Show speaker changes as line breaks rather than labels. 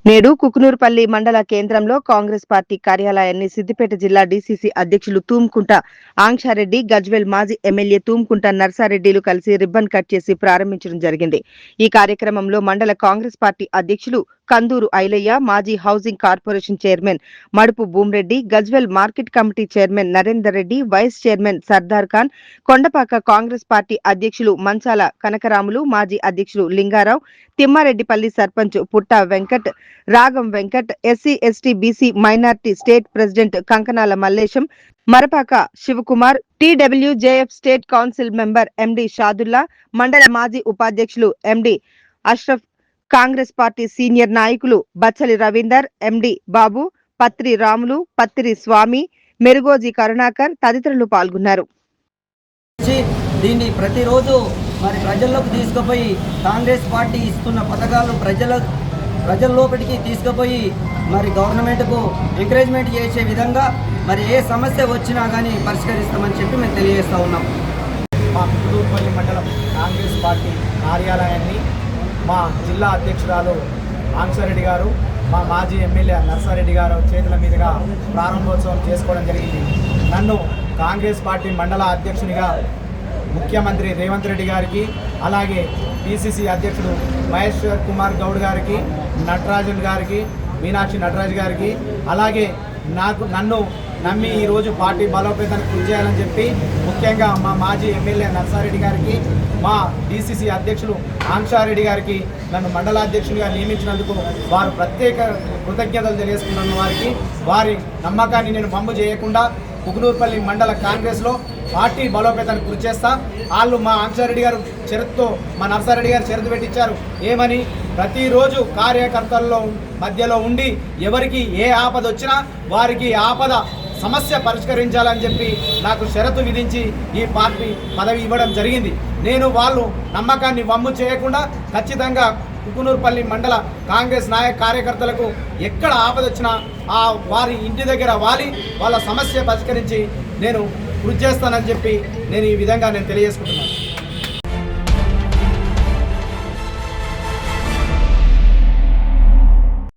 నేడు కుకునూరుపల్లి మండల కేంద్రంలో కాంగ్రెస్ పార్టీ కార్యాలయాన్ని సిద్దిపేట జిల్లా డీసీసీ అధ్యక్షులు తూమ్కుంట ఆంక్షారెడ్డి, గజ్వేల్ మాజీ ఎమ్మెల్యే తూమ్కుంట నర్సారెడ్డిలు కలిసి రిబ్బన్ కట్ చేసి ప్రారంభించడం జరిగింది. ఈ కార్యక్రమంలో మండల కాంగ్రెస్ పార్టీ అధ్యక్షులు కందూరు ఐలయ్య, మాజీ housing corporation chairman Madupu Bhumireddy, Gajwel market committee chairman Narender Reddy, vice chairman Sardar Khan, Kondapaka Congress party అధ్యక్షులు మంచాల కనకరాములు, మాజీ అధ్యక్షులు Linga Rao, Thimmareddypalli sarpanch Putta Venkat, Ragam Venkat, SC ST BC minority state president Kankanala Mallesham, Marapaka Shivakumar, TWJF state council member MD Shadulla, మండల మాజీ ఉపాధ్యక్షులు MD Ashraf, Congress party senior నాయకులు బచ్చలి రవీందర్, ఎండి బాబు, పత్రి రాములు, పత్రి స్వామి, మెరుగోజీ కరుణాకర్ తదితరులు పాల్గొన్నారు.
దీన్ని ప్రతిరోజు ప్రజల్లోకి తీసుకుపోయి కాంగ్రెస్ పార్టీ ఇస్తున్న పథకాలు ప్రజల్లోపటికి తీసుకుపోయి గవర్నమెంట్కు ఎంకరేజ్మెంట్ చేసే విధంగా ఏ సమస్య వచ్చినా కానీ పరిష్కరిస్తామని చెప్పి మేము తెలియజేస్తూ ఉన్నాం.
మా కుకునూరుపల్లి మండలం కాంగ్రెస్ పార్టీ కార్యాలయాన్ని మా జిల్లా అధ్యక్షురాలు ఆంక్షారెడ్డి గారు, మా మాజీ ఎమ్మెల్యే నర్సారెడ్డి గారు చేతుల మీదుగా ప్రారంభోత్సవం చేసుకోవడం జరిగింది. నన్ను కాంగ్రెస్ పార్టీ మండల అధ్యక్షునిగా ముఖ్యమంత్రి రేవంత్ రెడ్డి గారికి, అలాగే పిసిసి అధ్యక్షుడు మహేశ్వర్ కుమార్ గౌడ్ గారికి, నటరాజన్ గారికి, మీనాక్షి నటరాజ్ గారికి, అలాగే నన్ను నమ్మి ఈరోజు పార్టీ బలోపేతానికి కృషి చేయాలని చెప్పి ముఖ్యంగా మా మాజీ ఎమ్మెల్యే నర్సారెడ్డి గారికి, మా డిసిసి అధ్యక్షులు ఆంక్షారెడ్డి గారికి నన్ను మండలాధ్యక్షునిగా నియమించినందుకు వారు ప్రత్యేక కృతజ్ఞతలు తెలియజేసుకున్న వారి నమ్మకాన్ని నేను పంపు చేయకుండా కుకునూరుపల్లి మండల కాంగ్రెస్లో పార్టీ బలోపేతానికి కృషి చేస్తా. వాళ్ళు మా ఆంక్షారెడ్డి గారు షరతుతో మా నర్సారెడ్డి గారు షరతు పెట్టించారు. ఏమని? ప్రతిరోజు కార్యకర్తల్లో మధ్యలో ఉండి ఎవరికి ఏ ఆపద వచ్చినా వారికి ఆపద సమస్య పరిష్కరించాలని చెప్పి నాకు షరతు విధించి ఈ పార్టీ పదవి ఇవ్వడం జరిగింది. నేను వాళ్ళు నమ్మకాన్ని వమ్ము చేయకుండా ఖచ్చితంగా కుకునూరుపల్లి మండల కాంగ్రెస్ కార్యకర్తలకు ఎక్కడ ఆపద వచ్చినా వారి ఇంటి దగ్గర వాలి వాళ్ళ సమస్య పరిష్కరించి నేను కృషి చేస్తానని చెప్పి నేను ఈ విధంగా తెలియజేసుకుంటున్నాను.